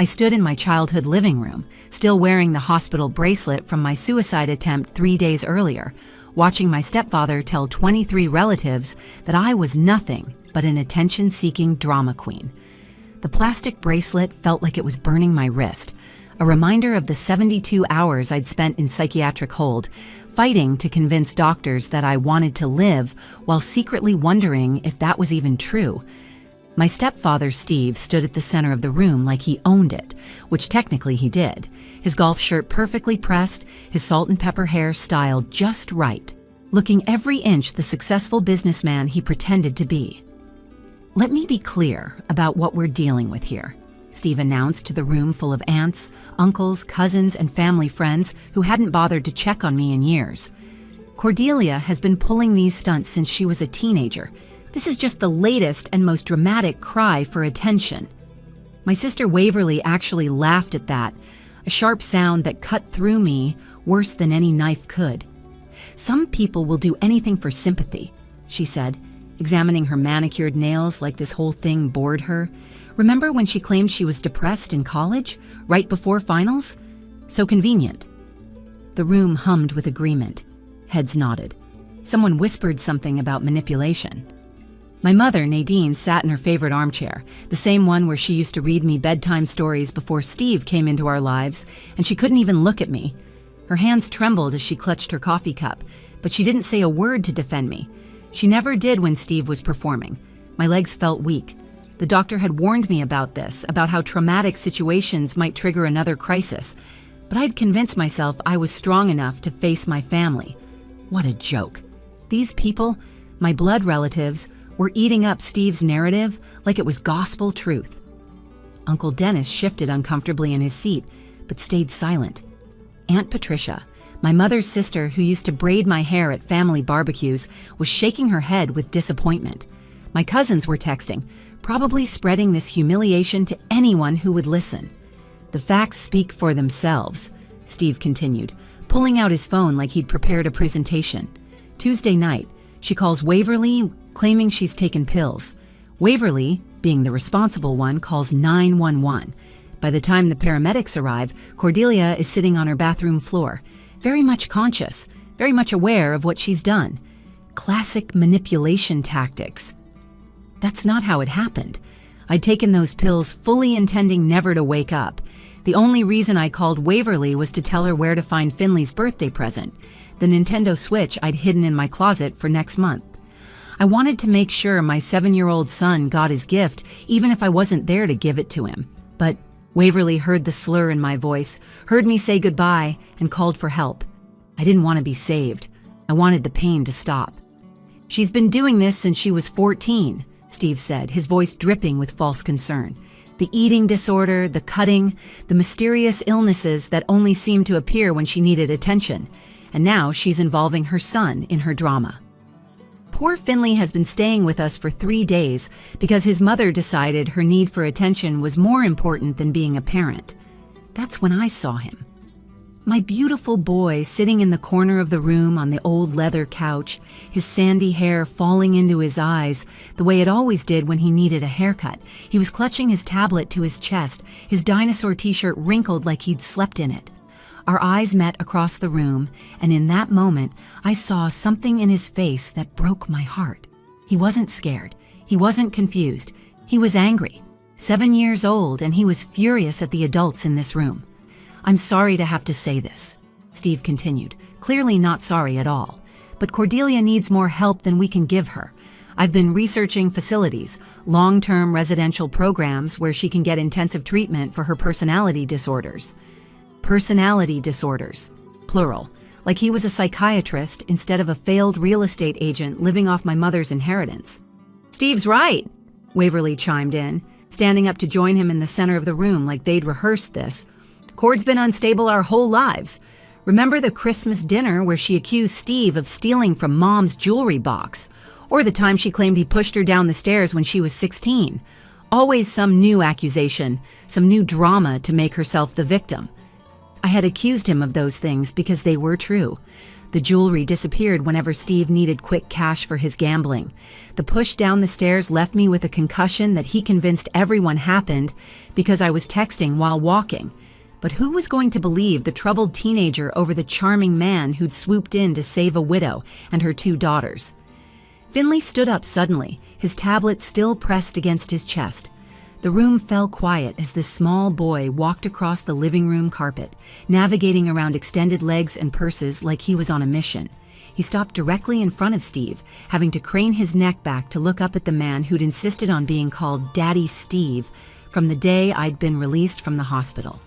I stood in my childhood living room, still wearing the hospital bracelet from my suicide attempt 3 days earlier, watching my stepfather tell 23 relatives that I was nothing but an attention-seeking drama queen. The plastic bracelet felt like it was burning my wrist, a reminder of the 72 hours I'd spent in psychiatric hold, fighting to convince doctors that I wanted to live while secretly wondering if that was even true. My stepfather, Steve, stood at the center of the room like he owned it, which technically he did. His golf shirt perfectly pressed, his salt and pepper hair styled just right, looking every inch the successful businessman he pretended to be. "Let me be clear about what we're dealing with here," Steve announced to the room full of aunts, uncles, cousins, and family friends who hadn't bothered to check on me in years. "Cordelia has been pulling these stunts since she was a teenager. This is just the latest and most dramatic cry for attention." My sister Waverly actually laughed at that, a sharp sound that cut through me worse than any knife could. "Some people will do anything for sympathy," she said, examining her manicured nails like this whole thing bored her. "Remember when she claimed she was depressed in college, right before finals? So convenient." The room hummed with agreement. Heads nodded. Someone whispered something about manipulation. My mother, Nadine, sat in her favorite armchair, the same one where she used to read me bedtime stories before Steve came into our lives, and she couldn't even look at me. Her hands trembled as she clutched her coffee cup, but she didn't say a word to defend me. She never did when Steve was performing. My legs felt weak. The doctor had warned me about this, about how traumatic situations might trigger another crisis, but I'd convinced myself I was strong enough to face my family. What a joke. These people, my blood relatives, were eating up Steve's narrative like it was gospel truth. Uncle Dennis shifted uncomfortably in his seat, but stayed silent. Aunt Patricia, my mother's sister who used to braid my hair at family barbecues, was shaking her head with disappointment. My cousins were texting, probably spreading this humiliation to anyone who would listen. "The facts speak for themselves," Steve continued, pulling out his phone like he'd prepared a presentation. "Tuesday night, she calls Waverly, claiming she's taken pills. Waverly, being the responsible one, calls 911. By the time the paramedics arrive, Cordelia is sitting on her bathroom floor, very much conscious, very much aware of what she's done. Classic manipulation tactics. That's not how it happened. I'd taken those pills fully intending never to wake up. The only reason I called Waverly was to tell her where to find Finley's birthday present, the Nintendo Switch I'd hidden in my closet for next month. I wanted to make sure my 7-year-old son got his gift, even if I wasn't there to give it to him. But Waverly heard the slur in my voice, heard me say goodbye, and called for help. I didn't want to be saved. I wanted the pain to stop. "She's been doing this since she was 14, Steve said, his voice dripping with false concern. "The eating disorder, the cutting, the mysterious illnesses that only seemed to appear when she needed attention. And now she's involving her son in her drama. Poor Finley has been staying with us for 3 days because his mother decided her need for attention was more important than being a parent. That's when I saw him. My beautiful boy sitting in the corner of the room on the old leather couch, his sandy hair falling into his eyes the way it always did when he needed a haircut. He was clutching his tablet to his chest, his dinosaur t-shirt wrinkled like he'd slept in it. Our eyes met across the room, and in that moment, I saw something in his face that broke my heart. He wasn't scared. He wasn't confused. He was angry. 7 years old, and he was furious at the adults in this room. "I'm sorry to have to say this," Steve continued, clearly not sorry at all. "But Cordelia needs more help than we can give her. I've been researching facilities, long-term residential programs where she can get intensive treatment for her personality disorders." Personality disorders, plural, like he was a psychiatrist instead of a failed real estate agent living off my mother's inheritance. "Steve's right," Waverly chimed in, standing up to join him in the center of the room like they'd rehearsed this. "Cord's been unstable our whole lives. Remember the Christmas dinner where she accused Steve of stealing from Mom's jewelry box? Or the time she claimed he pushed her down the stairs when she was 16? Always some new accusation, some new drama to make herself the victim. I had accused him of those things because they were true. The jewelry disappeared whenever Steve needed quick cash for his gambling. The push down the stairs left me with a concussion that he convinced everyone happened because I was texting while walking. But who was going to believe the troubled teenager over the charming man who'd swooped in to save a widow and her 2 daughters? Finley stood up suddenly, his tablet still pressed against his chest. The room fell quiet as this small boy walked across the living room carpet, navigating around extended legs and purses like he was on a mission. He stopped directly in front of Steve, having to crane his neck back to look up at the man who'd insisted on being called Daddy Steve from the day I'd been released from the hospital.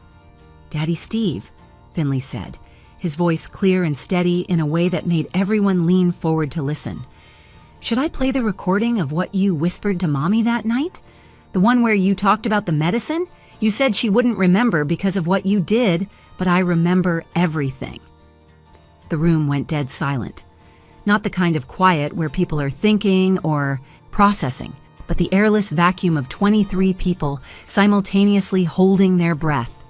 "Daddy Steve," Finley said, his voice clear and steady in a way that made everyone lean forward to listen. "Should I play the recording of what you whispered to Mommy that night? The one where you talked about the medicine? You said she wouldn't remember because of what you did, but I remember everything." The room went dead silent. Not the kind of quiet where people are thinking or processing, but the airless vacuum of 23 people simultaneously holding their breath.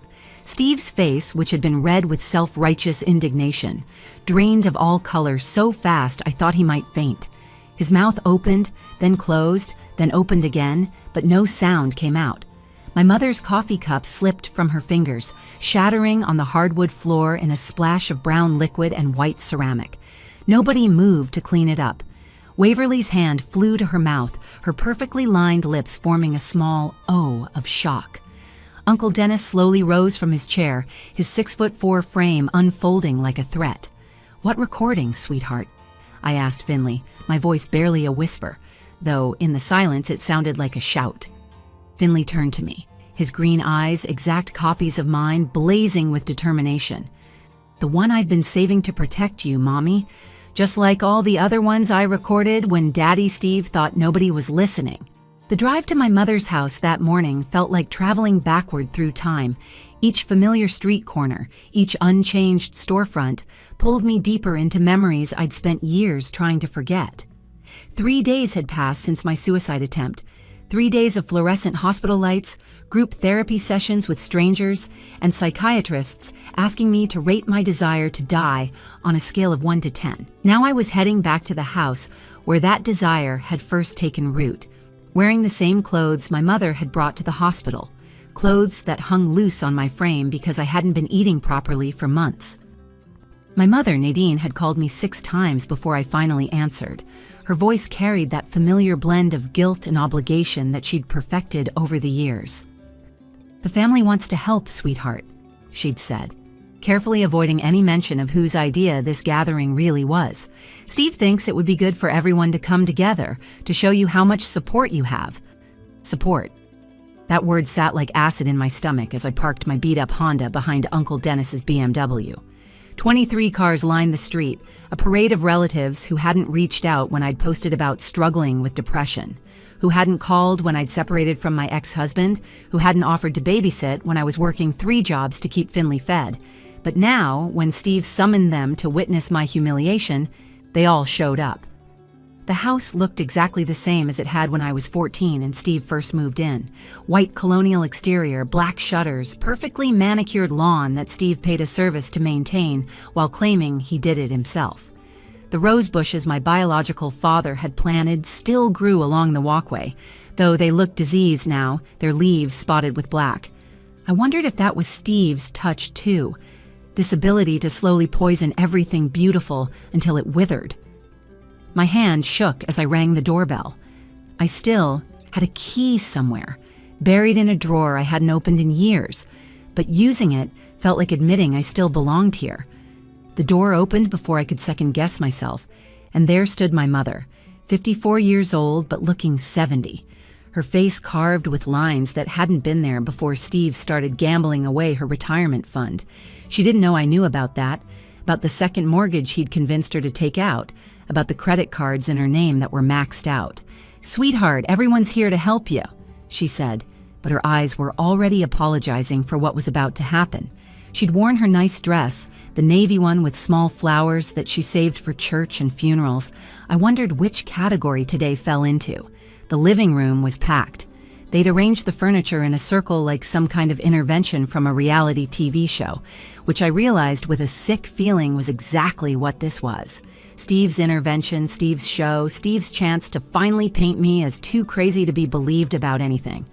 Steve's face, which had been red with self-righteous indignation, drained of all color so fast I thought he might faint. His mouth opened, then closed, then opened again, but no sound came out. My mother's coffee cup slipped from her fingers, shattering on the hardwood floor in a splash of brown liquid and white ceramic. Nobody moved to clean it up. Waverly's hand flew to her mouth, her perfectly lined lips forming a small O of shock. Uncle Dennis slowly rose from his chair, his 6'4" frame unfolding like a threat. "What recording, sweetheart?" I asked Finley, my voice barely a whisper, though in the silence it sounded like a shout. Finley turned to me, his green eyes, exact copies of mine, blazing with determination. "The one I've been saving to protect you, Mommy. Just like all the other ones I recorded when Daddy Steve thought nobody was listening." The drive to my mother's house that morning felt like traveling backward through time. Each familiar street corner, each unchanged storefront, pulled me deeper into memories I'd spent years trying to forget. 3 days had passed since my suicide attempt. 3 days of fluorescent hospital lights, group therapy sessions with strangers, and psychiatrists asking me to rate my desire to die on a scale of 1 to 10. Now I was heading back to the house where that desire had first taken root, wearing the same clothes my mother had brought to the hospital, clothes that hung loose on my frame because I hadn't been eating properly for months. My mother, Nadine, had called me 6 times before I finally answered. Her voice carried that familiar blend of guilt and obligation that she'd perfected over the years. "The family wants to help, sweetheart," she'd said, carefully avoiding any mention of whose idea this gathering really was. "Steve thinks it would be good for everyone to come together to show you how much support you have." Support. That word sat like acid in my stomach as I parked my beat-up Honda behind Uncle Dennis's BMW. 23 cars lined the street, a parade of relatives who hadn't reached out when I'd posted about struggling with depression, who hadn't called when I'd separated from my ex-husband, who hadn't offered to babysit when I was working 3 jobs to keep Finley fed. But now, when Steve summoned them to witness my humiliation, they all showed up. The house looked exactly the same as it had when I was 14 and Steve first moved in. White colonial exterior, black shutters, perfectly manicured lawn that Steve paid a service to maintain while claiming he did it himself. The rose bushes my biological father had planted still grew along the walkway, though they looked diseased now, their leaves spotted with black. I wondered if that was Steve's touch too, this ability to slowly poison everything beautiful until it withered. My hand shook as I rang the doorbell. I still had a key somewhere, buried in a drawer I hadn't opened in years, but using it felt like admitting I still belonged here. The door opened before I could second-guess myself, and there stood my mother, 54 years old but looking 70, her face carved with lines that hadn't been there before Steve started gambling away her retirement fund. She didn't know I knew about that, about the second mortgage he'd convinced her to take out, about the credit cards in her name that were maxed out. "Sweetheart, everyone's here to help you," she said, but her eyes were already apologizing for what was about to happen. She'd worn her nice dress, the navy one with small flowers that she saved for church and funerals. I wondered which category today fell into. The living room was packed. They'd arranged the furniture in a circle like some kind of intervention from a reality TV show, which I realized with a sick feeling was exactly what this was. Steve's intervention, Steve's show, Steve's chance to finally paint me as too crazy to be believed about anything.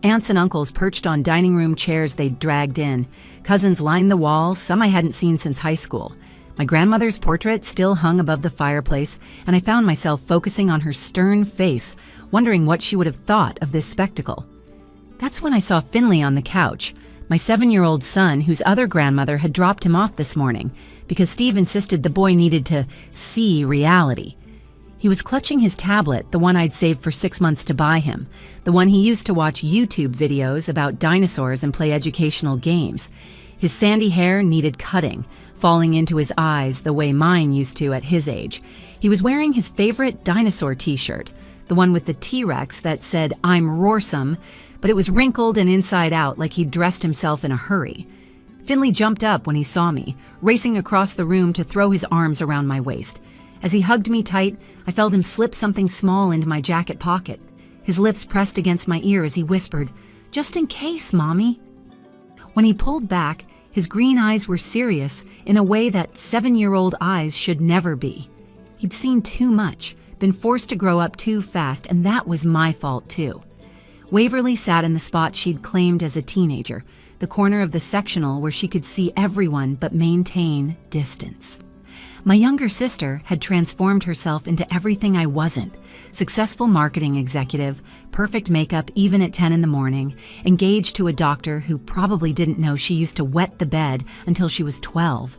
Aunts and uncles perched on dining room chairs they'd dragged in. Cousins lined the walls, some I hadn't seen since high school. My grandmother's portrait still hung above the fireplace, and I found myself focusing on her stern face, wondering what she would have thought of this spectacle. That's when I saw Finley on the couch, my 7-year-old son whose other grandmother had dropped him off this morning because Steve insisted the boy needed to see reality. He was clutching his tablet, the one I'd saved for 6 months to buy him, the one he used to watch YouTube videos about dinosaurs and play educational games. His sandy hair needed cutting, falling into his eyes the way mine used to at his age. He was wearing his favorite dinosaur t-shirt, the one with the T-Rex that said, "I'm roarsome," but it was wrinkled and inside out like he'd dressed himself in a hurry. Finley jumped up when he saw me, racing across the room to throw his arms around my waist. As he hugged me tight, I felt him slip something small into my jacket pocket. His lips pressed against my ear as he whispered, "Just in case, Mommy." When he pulled back, his green eyes were serious in a way that 7-year-old eyes should never be. He'd seen too much, been forced to grow up too fast, and that was my fault too. Waverly sat in the spot she'd claimed as a teenager, the corner of the sectional where she could see everyone but maintain distance. My younger sister had transformed herself into everything I wasn't: successful marketing executive, perfect makeup even at 10 in the morning, engaged to a doctor who probably didn't know she used to wet the bed until she was 12.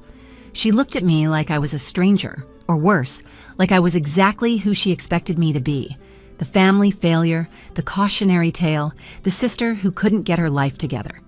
She looked at me like I was a stranger, or worse, like I was exactly who she expected me to be: the family failure, the cautionary tale, the sister who couldn't get her life together.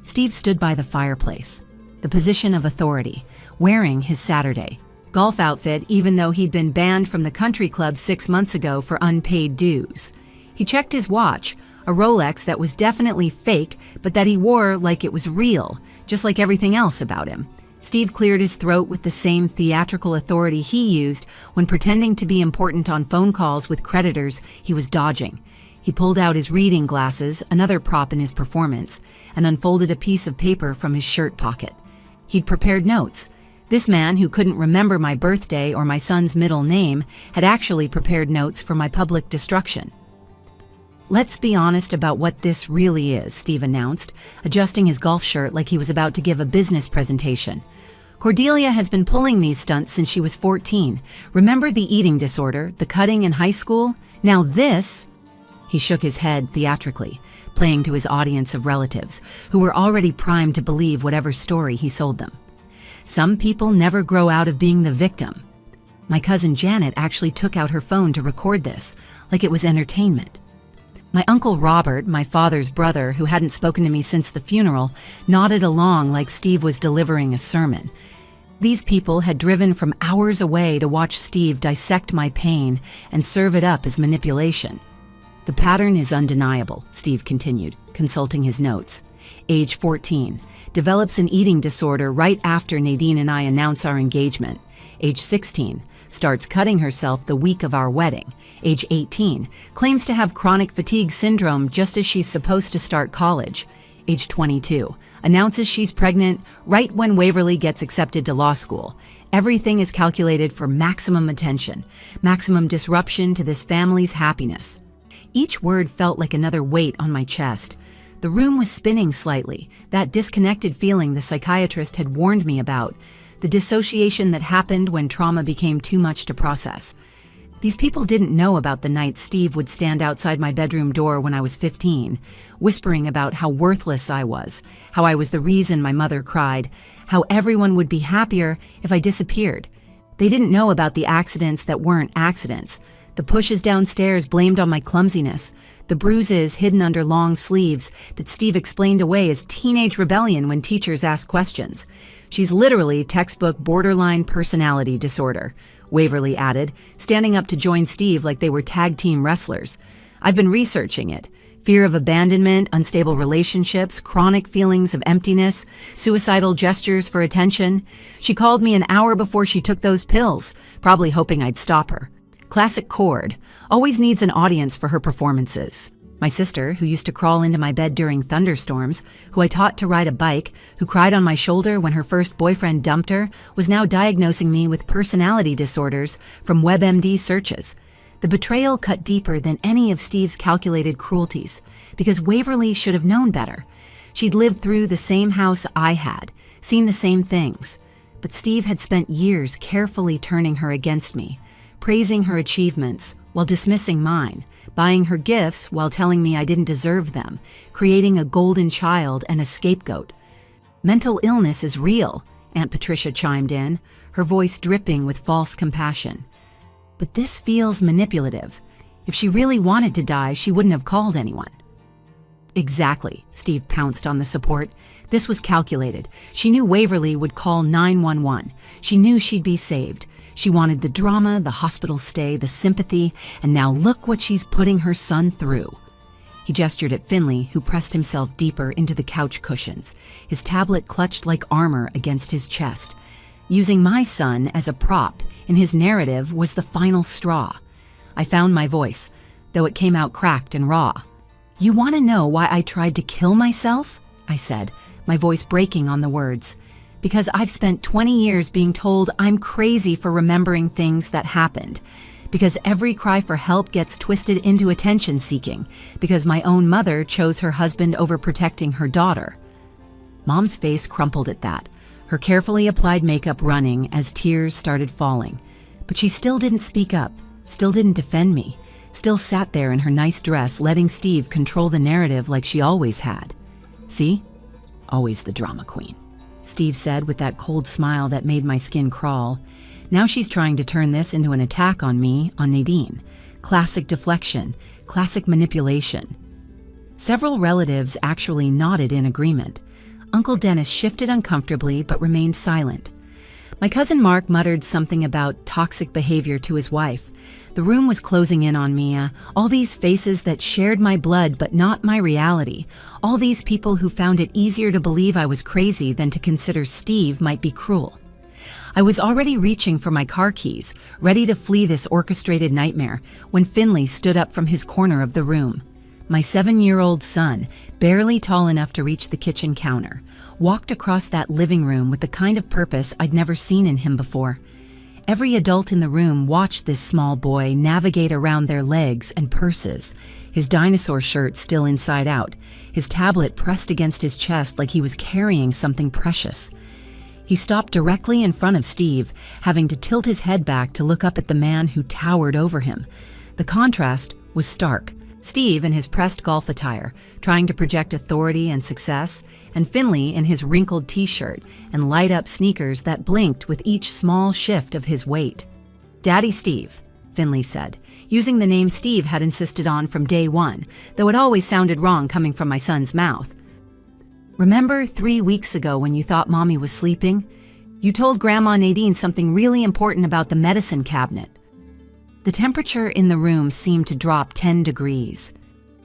Steve stood by the fireplace, the position of authority, wearing his Saturday golf outfit even though he'd been banned from the country club 6 months ago for unpaid dues. He checked his watch, a Rolex that was definitely fake, but that he wore like it was real, just like everything else about him. Steve cleared his throat with the same theatrical authority he used when pretending to be important on phone calls with creditors he was dodging. He pulled out his reading glasses, another prop in his performance, and unfolded a piece of paper from his shirt pocket. He'd prepared notes. This man, who couldn't remember my birthday or my son's middle name, had actually prepared notes for my public destruction. "Let's be honest about what this really is," Steve announced, adjusting his golf shirt like he was about to give a business presentation. "Cordelia has been pulling these stunts since she was 14. Remember the eating disorder, the cutting in high school? Now this..." He shook his head theatrically, playing to his audience of relatives, who were already primed to believe whatever story he sold them. "Some people never grow out of being the victim." My cousin Janet actually took out her phone to record this, like it was entertainment. My Uncle Robert, my father's brother, who hadn't spoken to me since the funeral, nodded along like Steve was delivering a sermon. These people had driven from hours away to watch Steve dissect my pain and serve it up as manipulation. "The pattern is undeniable," Steve continued, consulting his notes. "Age 14. Develops an eating disorder right after Nadine and I announce our engagement. Age 16. Starts cutting herself the week of our wedding. Age 18. Claims to have chronic fatigue syndrome just as she's supposed to start college. Age 22. Announces she's pregnant right when Waverly gets accepted to law school. Everything is calculated for maximum attention, maximum disruption to this family's happiness." Each word felt like another weight on my chest. The room was spinning slightly, that disconnected feeling the psychiatrist had warned me about, the dissociation that happened when trauma became too much to process. These people didn't know about the night Steve would stand outside my bedroom door when I was 15, whispering about how worthless I was, how I was the reason my mother cried, how everyone would be happier if I disappeared. They didn't know about the accidents that weren't accidents, the pushes downstairs blamed on my clumsiness, the bruises hidden under long sleeves that Steve explained away as teenage rebellion when teachers asked questions. "She's literally textbook borderline personality disorder," Waverly added, standing up to join Steve like they were tag team wrestlers. "I've been researching it. Fear of abandonment, unstable relationships, chronic feelings of emptiness, suicidal gestures for attention. She called me an hour before she took those pills, probably hoping I'd stop her. Classic chord. Always needs an audience for her performances." My sister, who used to crawl into my bed during thunderstorms, who I taught to ride a bike, who cried on my shoulder when her first boyfriend dumped her, was now diagnosing me with personality disorders from WebMD searches. The betrayal cut deeper than any of Steve's calculated cruelties, because Waverly should have known better. She'd lived through the same house I had, seen the same things. But Steve had spent years carefully turning her against me, praising her achievements while dismissing mine, buying her gifts while telling me I didn't deserve them, creating a golden child and a scapegoat. Mental illness is real, Aunt Patricia chimed in, her voice dripping with false compassion. But this feels manipulative. If she really wanted to die, she wouldn't have called anyone. Exactly, Steve pounced on the support. This was calculated. She knew Waverly would call 911. She knew she'd be saved. She wanted the drama, the hospital stay, the sympathy, and now look what she's putting her son through. He gestured at Finley, who pressed himself deeper into the couch cushions, his tablet clutched like armor against his chest. Using my son as a prop in his narrative was the final straw. I found my voice, though it came out cracked and raw. "You want to know why I tried to kill myself?" I said, my voice breaking on the words. "Because I've spent 20 years being told I'm crazy for remembering things that happened. Because every cry for help gets twisted into attention-seeking. Because my own mother chose her husband over protecting her daughter." Mom's face crumpled at that, her carefully applied makeup running as tears started falling. But she still didn't speak up, still didn't defend me, still sat there in her nice dress letting Steve control the narrative like she always had. "See? Always the drama queen," Steve said with that cold smile that made my skin crawl. Now she's trying to turn this into an attack on me, on Nadine. Classic deflection, classic manipulation. Several relatives actually nodded in agreement. Uncle Dennis shifted uncomfortably but remained silent. My cousin Mark muttered something about toxic behavior to his wife. The room was closing in on me, all these faces that shared my blood but not my reality, all these people who found it easier to believe I was crazy than to consider Steve might be cruel. I was already reaching for my car keys, ready to flee this orchestrated nightmare, when Finley stood up from his corner of the room. My 7-year-old son, barely tall enough to reach the kitchen counter, walked across that living room with the kind of purpose I'd never seen in him before. Every adult in the room watched this small boy navigate around their legs and purses, his dinosaur shirt still inside out, his tablet pressed against his chest like he was carrying something precious. He stopped directly in front of Steve, having to tilt his head back to look up at the man who towered over him. The contrast was stark. Steve in his pressed golf attire, trying to project authority and success, and Finley in his wrinkled t-shirt and light-up sneakers that blinked with each small shift of his weight. "Daddy Steve," Finley said, using the name Steve had insisted on from day one, though it always sounded wrong coming from my son's mouth. "Remember 3 weeks ago when you thought Mommy was sleeping? You told Grandma Nadine something really important about the medicine cabinet." The temperature in the room seemed to drop 10 degrees.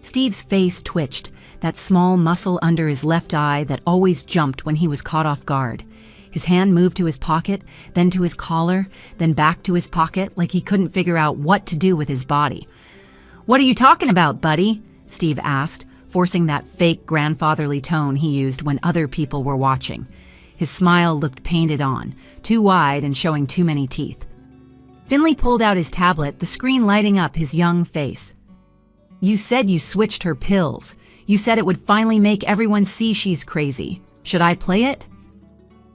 Steve's face twitched, that small muscle under his left eye that always jumped when he was caught off guard. His hand moved to his pocket, then to his collar, then back to his pocket like he couldn't figure out what to do with his body. "What are you talking about, buddy?" Steve asked, forcing that fake grandfatherly tone he used when other people were watching. His smile looked painted on, too wide and showing too many teeth. Finley pulled out his tablet, the screen lighting up his young face. "You said you switched her pills. You said it would finally make everyone see she's crazy. Should I play it?"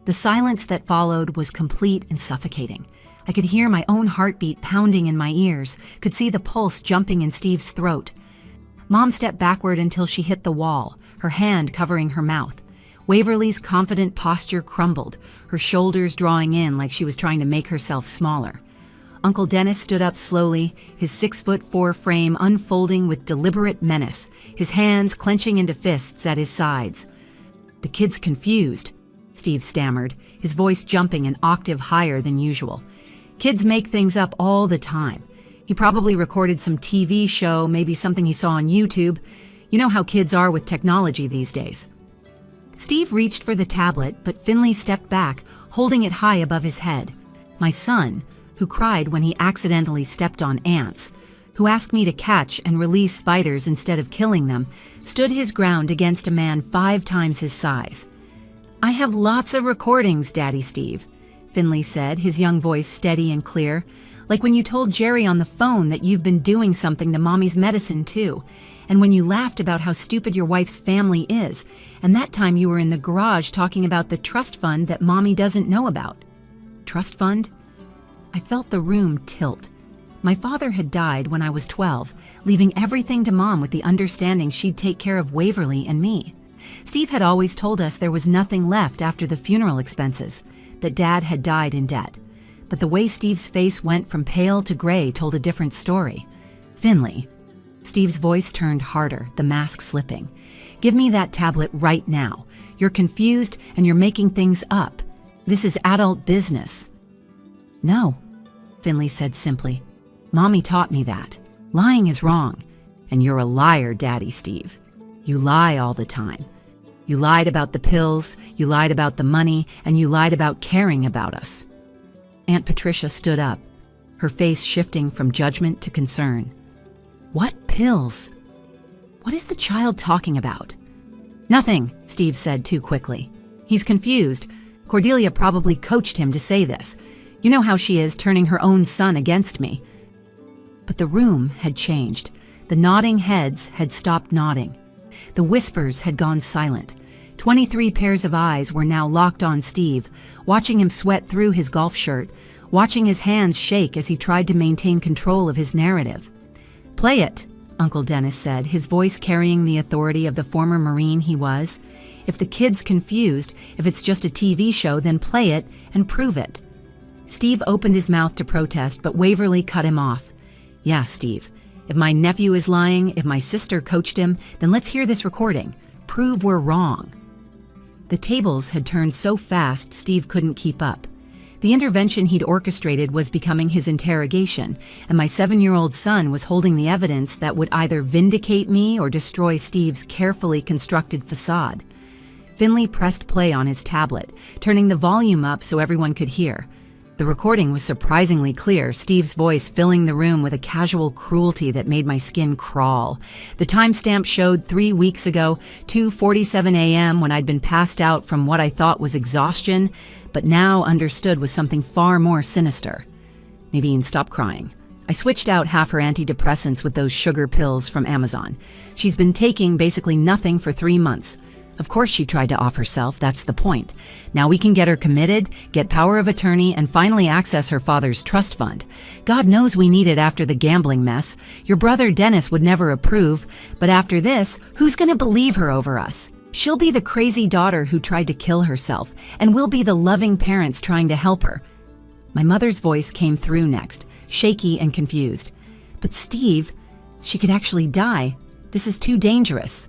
The silence that followed was complete and suffocating. I could hear my own heartbeat pounding in my ears, could see the pulse jumping in Steve's throat. Mom stepped backward until she hit the wall, her hand covering her mouth. Waverly's confident posture crumbled, her shoulders drawing in like she was trying to make herself smaller. Uncle Dennis stood up slowly, his 6'4" frame unfolding with deliberate menace, his hands clenching into fists at his sides. "The kid's confused," Steve stammered, his voice jumping an octave higher than usual. "Kids make things up all the time. He probably recorded some TV show, maybe something he saw on YouTube. You know how kids are with technology these days." Steve reached for the tablet, but Finley stepped back, holding it high above his head. My son, who cried when he accidentally stepped on ants, who asked me to catch and release spiders instead of killing them, stood his ground against a man 5 times his size. "I have lots of recordings, Daddy Steve," Finley said, his young voice steady and clear, "like when you told Jerry on the phone that you've been doing something to Mommy's medicine too, and when you laughed about how stupid your wife's family is, and that time you were in the garage talking about the trust fund that Mommy doesn't know about." Trust fund? I felt the room tilt. My father had died when I was 12, leaving everything to Mom with the understanding she'd take care of Waverly and me. Steve had always told us there was nothing left after the funeral expenses, that Dad had died in debt. But the way Steve's face went from pale to gray told a different story. "Finley." Steve's voice turned harder, the mask slipping. "Give me that tablet right now. You're confused and you're making things up. This is adult business." "No," Finley said simply. "Mommy taught me that. Lying is wrong. And you're a liar, Daddy Steve. You lie all the time. You lied about the pills, you lied about the money, and you lied about caring about us." Aunt Patricia stood up, her face shifting from judgment to concern. "What pills? What is the child talking about?" "Nothing," Steve said too quickly. "He's confused. Cordelia probably coached him to say this. You know how she is, turning her own son against me." But the room had changed. The nodding heads had stopped nodding. The whispers had gone silent. 23 pairs of eyes were now locked on Steve, watching him sweat through his golf shirt, watching his hands shake as he tried to maintain control of his narrative. "Play it," Uncle Dennis said, his voice carrying the authority of the former Marine he was. "If the kid's confused, if it's just a TV show, then play it and prove it." Steve opened his mouth to protest, but Waverly cut him off. "Yeah, Steve. If my nephew is lying, if my sister coached him, then let's hear this recording. Prove we're wrong." The tables had turned so fast Steve couldn't keep up. The intervention he'd orchestrated was becoming his interrogation, and my 7-year-old son was holding the evidence that would either vindicate me or destroy Steve's carefully constructed facade. Finley pressed play on his tablet, turning the volume up so everyone could hear. The recording was surprisingly clear, Steve's voice filling the room with a casual cruelty that made my skin crawl. The timestamp showed 3 weeks ago, 2:47 a.m., when I'd been passed out from what I thought was exhaustion, but now understood was something far more sinister. "Nadine, stop crying. I switched out half her antidepressants with those sugar pills from Amazon. She's been taking basically nothing for 3 months. Of course she tried to off herself, that's the point. Now we can get her committed, get power of attorney, and finally access her father's trust fund. God knows we need it after the gambling mess. Your brother Dennis would never approve, but after this, who's gonna believe her over us? She'll be the crazy daughter who tried to kill herself, and we'll be the loving parents trying to help her." My mother's voice came through next, shaky and confused. "But Steve, she could actually die. This is too dangerous."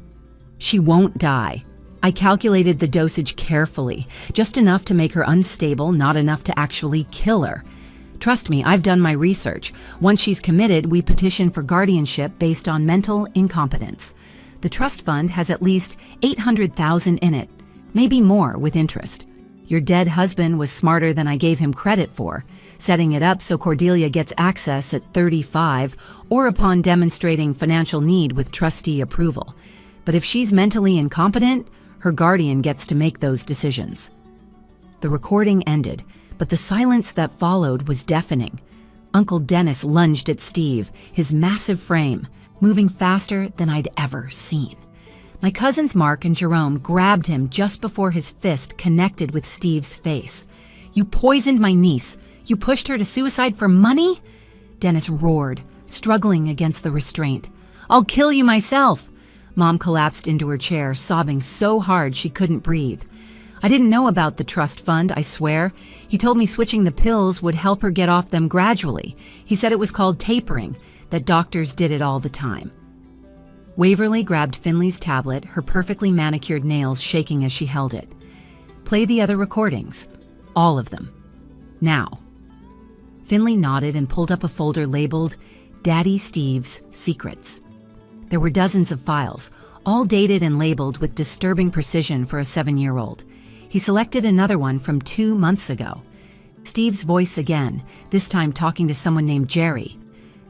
"She won't die. I calculated the dosage carefully, just enough to make her unstable, not enough to actually kill her. Trust me, I've done my research. Once she's committed, we petition for guardianship based on mental incompetence. The trust fund has at least $800,000 in it, maybe more with interest. Your dead husband was smarter than I gave him credit for, setting it up so Cordelia gets access at 35 or upon demonstrating financial need with trustee approval. But if she's mentally incompetent, her guardian gets to make those decisions." The recording ended, but the silence that followed was deafening. Uncle Dennis lunged at Steve, his massive frame, moving faster than I'd ever seen. My cousins Mark and Jerome grabbed him just before his fist connected with Steve's face. "You poisoned my niece. You pushed her to suicide for money?" Dennis roared, struggling against the restraint. "I'll kill you myself." Mom collapsed into her chair, sobbing so hard she couldn't breathe. "I didn't know about the trust fund, I swear. He told me switching the pills would help her get off them gradually. He said it was called tapering, that doctors did it all the time." Waverly grabbed Finley's tablet, her perfectly manicured nails shaking as she held it. "Play the other recordings. All of them. Now." Finley nodded and pulled up a folder labeled Daddy Steve's Secrets. There were dozens of files, all dated and labeled with disturbing precision for a 7-year-old. He selected another one from 2 months ago. Steve's voice again, this time talking to someone named Jerry.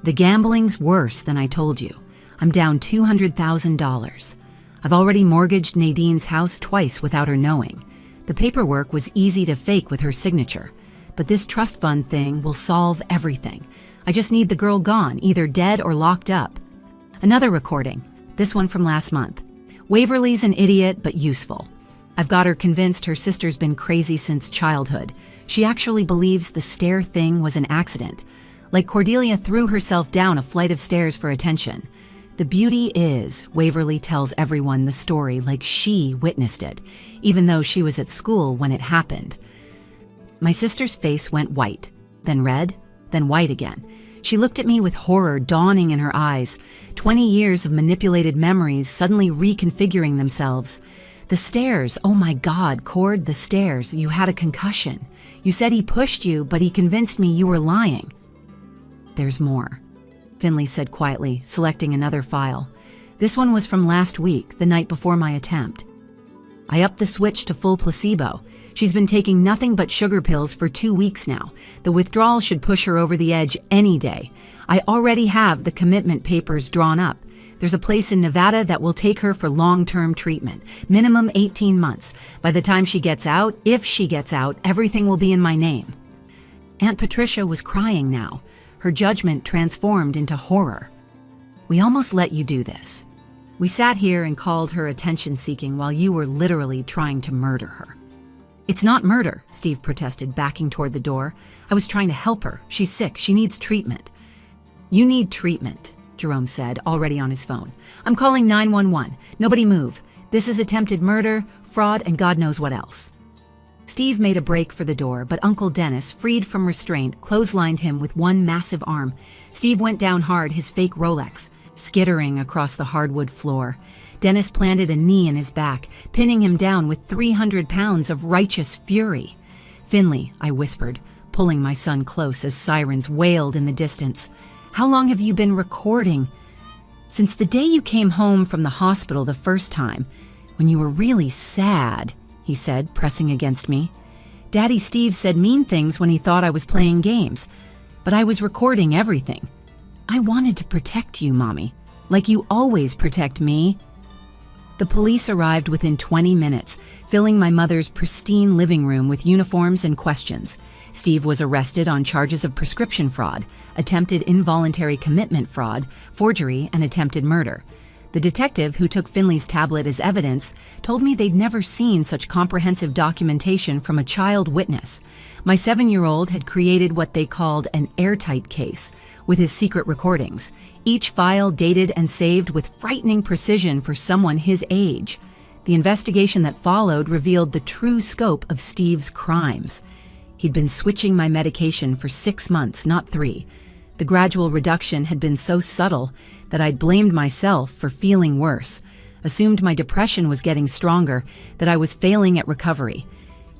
The gambling's worse than I told you. I'm down $200,000. I've already mortgaged Nadine's house twice without her knowing. The paperwork was easy to fake with her signature. But this trust fund thing will solve everything. I just need the girl gone, either dead or locked up. Another recording, this one from last month. Waverly's an idiot, but useful. I've got her convinced her sister's been crazy since childhood. She actually believes the stair thing was an accident. Like Cordelia threw herself down a flight of stairs for attention. The beauty is, Waverly tells everyone the story like she witnessed it, even though she was at school when it happened. My sister's face went white, then red, then white again. She looked at me with horror dawning in her eyes, 20 years of manipulated memories suddenly reconfiguring themselves. The stairs, oh my God, Cord, the stairs, you had a concussion. You said he pushed you, but he convinced me you were lying. There's more, Finley said quietly, selecting another file. This one was from last week, the night before my attempt. I upped the switch to full placebo. She's been taking nothing but sugar pills for 2 weeks now. The withdrawal should push her over the edge any day. I already have the commitment papers drawn up. There's a place in Nevada that will take her for long-term treatment, minimum 18 months. By the time she gets out, if she gets out, everything will be in my name. Aunt Patricia was crying now. Her judgment transformed into horror. We almost let you do this. We sat here and called her attention-seeking while you were literally trying to murder her. It's not murder, Steve protested, backing toward the door. I was trying to help her. She's sick. She needs treatment. You need treatment, Jerome said, already on his phone. I'm calling 911. Nobody move. This is attempted murder, fraud, and God knows what else. Steve made a break for the door, but Uncle Dennis, freed from restraint, clotheslined him with one massive arm. Steve went down hard, his fake Rolex, skittering across the hardwood floor. Dennis planted a knee in his back, pinning him down with 300 pounds of righteous fury. Finley, I whispered, pulling my son close as sirens wailed in the distance. How long have you been recording? Since the day you came home from the hospital the first time, when you were really sad, he said, pressing against me. Daddy Steve said mean things when he thought I was playing games, but I was recording everything. I wanted to protect you, Mommy, like you always protect me. The police arrived within 20 minutes, filling my mother's pristine living room with uniforms and questions. Steve was arrested on charges of prescription fraud, attempted involuntary commitment fraud, forgery, and attempted murder. The detective who took Finley's tablet as evidence told me they'd never seen such comprehensive documentation from a child witness. My 7-year-old had created what they called an airtight case with his secret recordings, each file dated and saved with frightening precision for someone his age. The investigation that followed revealed the true scope of Steve's crimes. He'd been switching my medication for 6 months, not 3. The gradual reduction had been so subtle that I'd blamed myself for feeling worse, assumed my depression was getting stronger, that I was failing at recovery.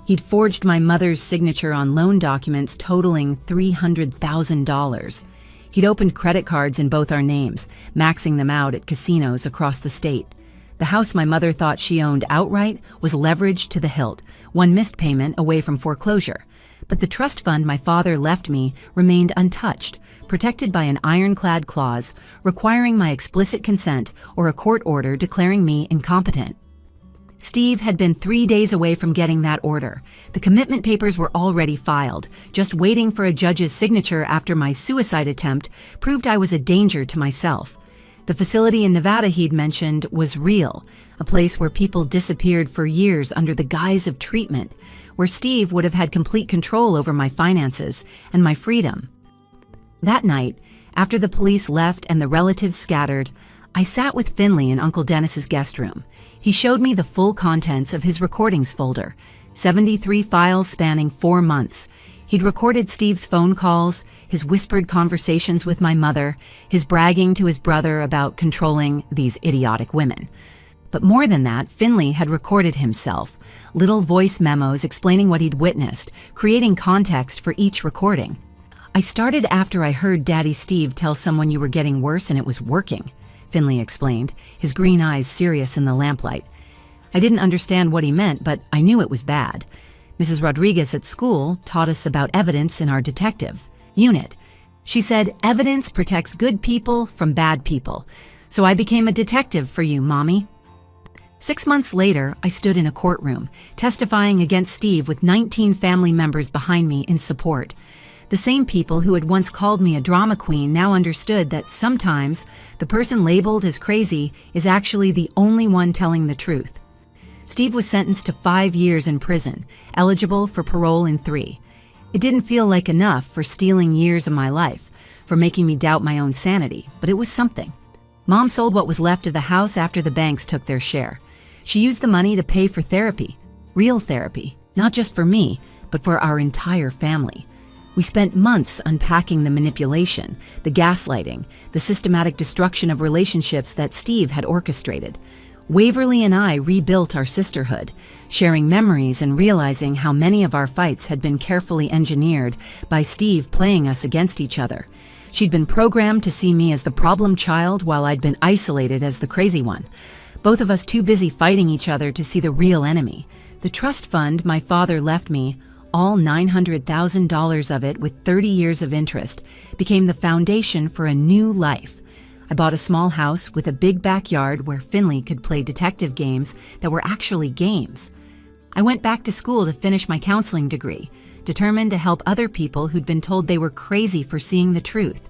He'd forged my mother's signature on loan documents totaling $300,000. He'd opened credit cards in both our names, maxing them out at casinos across the state. The house my mother thought she owned outright was leveraged to the hilt, one missed payment away from foreclosure. But the trust fund my father left me remained untouched, protected by an ironclad clause requiring my explicit consent or a court order declaring me incompetent. Steve had been 3 days away from getting that order. The commitment papers were already filed. Just waiting for a judge's signature after my suicide attempt proved I was a danger to myself. The facility in Nevada he'd mentioned was real, a place where people disappeared for years under the guise of treatment, where Steve would have had complete control over my finances and my freedom. That night, after the police left and the relatives scattered, I sat with Finley in Uncle Dennis's guest room. He showed me the full contents of his recordings folder, 73 files spanning 4 months. He'd recorded Steve's phone calls, his whispered conversations with my mother, his bragging to his brother about controlling these idiotic women. But more than that, Finley had recorded himself, little voice memos explaining what he'd witnessed, creating context for each recording. I started after I heard Daddy Steve tell someone you were getting worse and it was working, Finley explained, his green eyes serious in the lamplight. I didn't understand what he meant, but I knew it was bad. Mrs. Rodriguez at school taught us about evidence in our detective unit. She said, "Evidence protects good people from bad people. So I became a detective for you, Mommy." 6 months later, I stood in a courtroom, testifying against Steve with 19 family members behind me in support. The same people who had once called me a drama queen now understood that sometimes the person labeled as crazy is actually the only one telling the truth. Steve was sentenced to 5 years in prison, eligible for parole in 3. It didn't feel like enough for stealing years of my life, for making me doubt my own sanity, but it was something. Mom sold what was left of the house after the banks took their share. She used the money to pay for therapy, real therapy, not just for me, but for our entire family. We spent months unpacking the manipulation, the gaslighting, the systematic destruction of relationships that Steve had orchestrated. Waverly and I rebuilt our sisterhood, sharing memories and realizing how many of our fights had been carefully engineered by Steve playing us against each other. She'd been programmed to see me as the problem child while I'd been isolated as the crazy one. Both of us too busy fighting each other to see the real enemy. The trust fund my father left me, all $900,000 of it with 30 years of interest, became the foundation for a new life. I bought a small house with a big backyard where Finley could play detective games that were actually games. I went back to school to finish my counseling degree, determined to help other people who'd been told they were crazy for seeing the truth.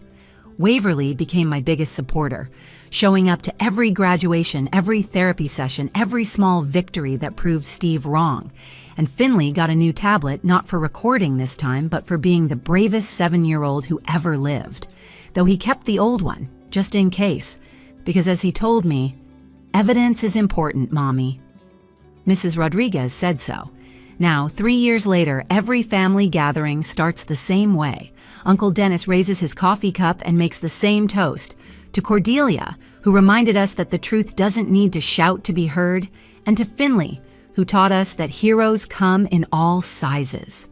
Waverly became my biggest supporter, showing up to every graduation, every therapy session, every small victory that proved Steve wrong. And Finley got a new tablet, not for recording this time, but for being the bravest 7-year-old who ever lived. Though he kept the old one, just in case, because as he told me, "Evidence is important, Mommy." Mrs. Rodriguez said so. Now, 3 years later, every family gathering starts the same way. Uncle Dennis raises his coffee cup and makes the same toast. To Cordelia, who reminded us that the truth doesn't need to shout to be heard, and to Finley, who taught us that heroes come in all sizes.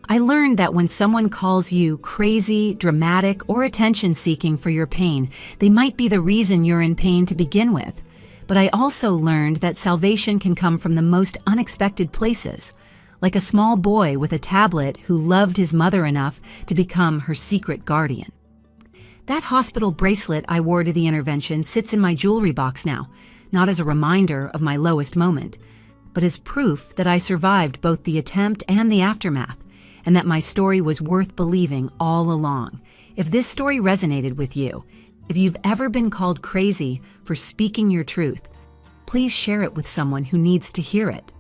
I learned that when someone calls you crazy, dramatic, or attention-seeking for your pain, they might be the reason you're in pain to begin with. But I also learned that salvation can come from the most unexpected places, like a small boy with a tablet who loved his mother enough to become her secret guardian. That hospital bracelet I wore to the intervention sits in my jewelry box now, not as a reminder of my lowest moment, but as proof that I survived both the attempt and the aftermath, and that my story was worth believing all along. If this story resonated with you, if you've ever been called crazy for speaking your truth, please share it with someone who needs to hear it.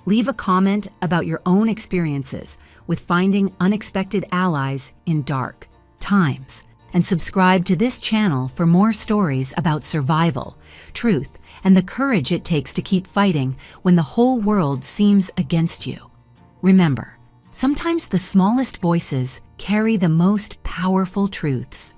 Leave a comment about your own experiences with finding unexpected allies in dark times, and subscribe to this channel for more stories about survival, truth, and the courage it takes to keep fighting when the whole world seems against you. Remember, sometimes the smallest voices carry the most powerful truths.